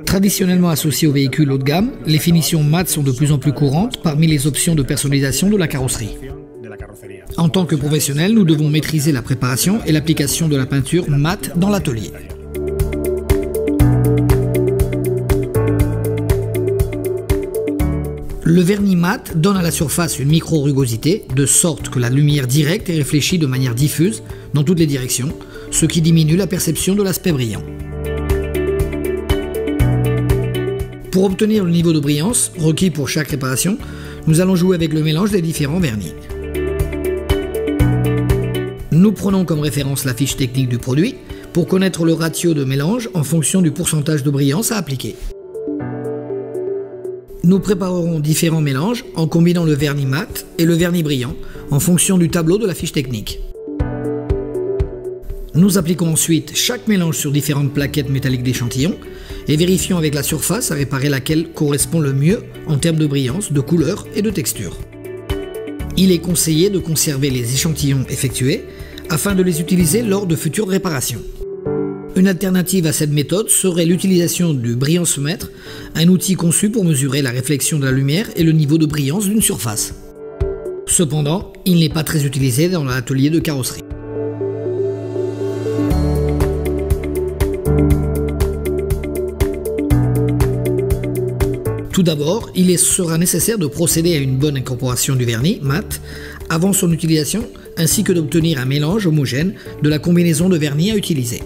Traditionnellement associées aux véhicules haut de gamme, les finitions mat sont de plus en plus courantes parmi les options de personnalisation de la carrosserie. En tant que professionnels, nous devons maîtriser la préparation et l'application de la peinture mat dans l'atelier. Le vernis mat donne à la surface une micro-rugosité, de sorte que la lumière directe est réfléchie de manière diffuse dans toutes les directions, ce qui diminue la perception de l'aspect brillant. Pour obtenir le niveau de brillance requis pour chaque réparation, nous allons jouer avec le mélange des différents vernis. Nous prenons comme référence la fiche technique du produit pour connaître le ratio de mélange en fonction du pourcentage de brillance à appliquer. Nous préparerons différents mélanges en combinant le vernis mat et le vernis brillant en fonction du tableau de la fiche technique. Nous appliquons ensuite chaque mélange sur différentes plaquettes métalliques d'échantillons et vérifions avec la surface à réparer laquelle correspond le mieux en termes de brillance, de couleur et de texture. Il est conseillé de conserver les échantillons effectués afin de les utiliser lors de futures réparations. Une alternative à cette méthode serait l'utilisation du brillancemètre, un outil conçu pour mesurer la réflexion de la lumière et le niveau de brillance d'une surface. Cependant, il n'est pas très utilisé dans l'atelier de carrosserie. Tout d'abord, il sera nécessaire de procéder à une bonne incorporation du vernis mat avant son utilisation, ainsi que d'obtenir un mélange homogène de la combinaison de vernis à utiliser.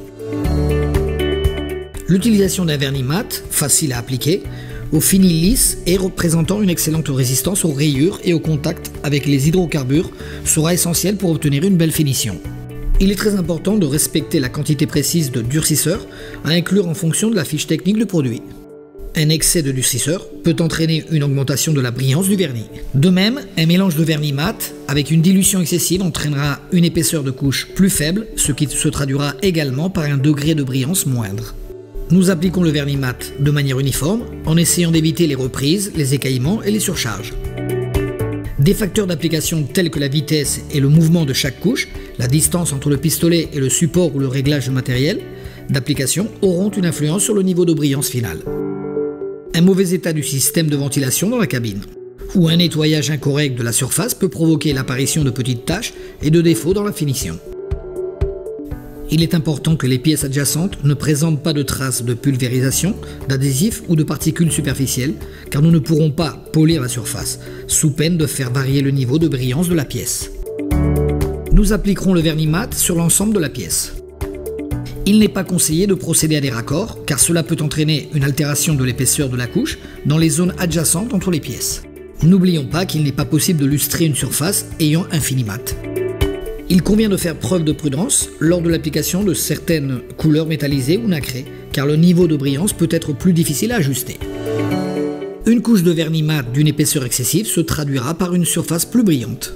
L'utilisation d'un vernis mat, facile à appliquer, au fini lisse et représentant une excellente résistance aux rayures et au contact avec les hydrocarbures sera essentielle pour obtenir une belle finition. Il est très important de respecter la quantité précise de durcisseur à inclure en fonction de la fiche technique du produit. Un excès de durcisseur peut entraîner une augmentation de la brillance du vernis. De même, un mélange de vernis mat avec une dilution excessive entraînera une épaisseur de couche plus faible, ce qui se traduira également par un degré de brillance moindre. Nous appliquons le vernis mat de manière uniforme en essayant d'éviter les reprises, les écaillements et les surcharges. Des facteurs d'application tels que la vitesse et le mouvement de chaque couche, la distance entre le pistolet et le support ou le réglage de matériel d'application auront une influence sur le niveau de brillance final. Un mauvais état du système de ventilation dans la cabine ou un nettoyage incorrect de la surface peut provoquer l'apparition de petites taches et de défauts dans la finition. Il est important que les pièces adjacentes ne présentent pas de traces de pulvérisation, d'adhésif ou de particules superficielles, car nous ne pourrons pas polir la surface, sous peine de faire varier le niveau de brillance de la pièce. Nous appliquerons le vernis mat sur l'ensemble de la pièce. Il n'est pas conseillé de procéder à des raccords, car cela peut entraîner une altération de l'épaisseur de la couche dans les zones adjacentes entre les pièces. N'oublions pas qu'il n'est pas possible de lustrer une surface ayant un fini mat. Il convient de faire preuve de prudence lors de l'application de certaines couleurs métallisées ou nacrées, car le niveau de brillance peut être plus difficile à ajuster. Une couche de vernis mat d'une épaisseur excessive se traduira par une surface plus brillante.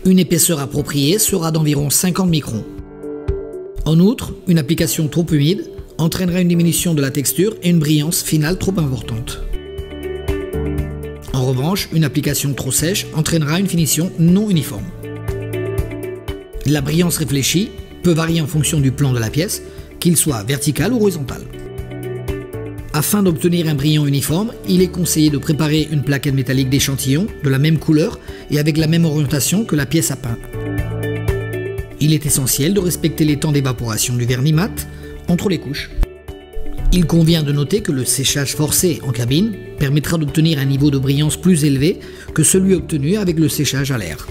Une épaisseur appropriée sera d'environ 50 microns. En outre, une application trop humide entraînera une diminution de la texture et une brillance finale trop importante. En revanche, une application trop sèche entraînera une finition non uniforme. La brillance réfléchie peut varier en fonction du plan de la pièce, qu'il soit vertical ou horizontal. Afin d'obtenir un brillant uniforme, il est conseillé de préparer une plaquette métallique d'échantillons de la même couleur et avec la même orientation que la pièce à peindre. Il est essentiel de respecter les temps d'évaporation du vernis mat entre les couches. Il convient de noter que le séchage forcé en cabine permettra d'obtenir un niveau de brillance plus élevé que celui obtenu avec le séchage à l'air.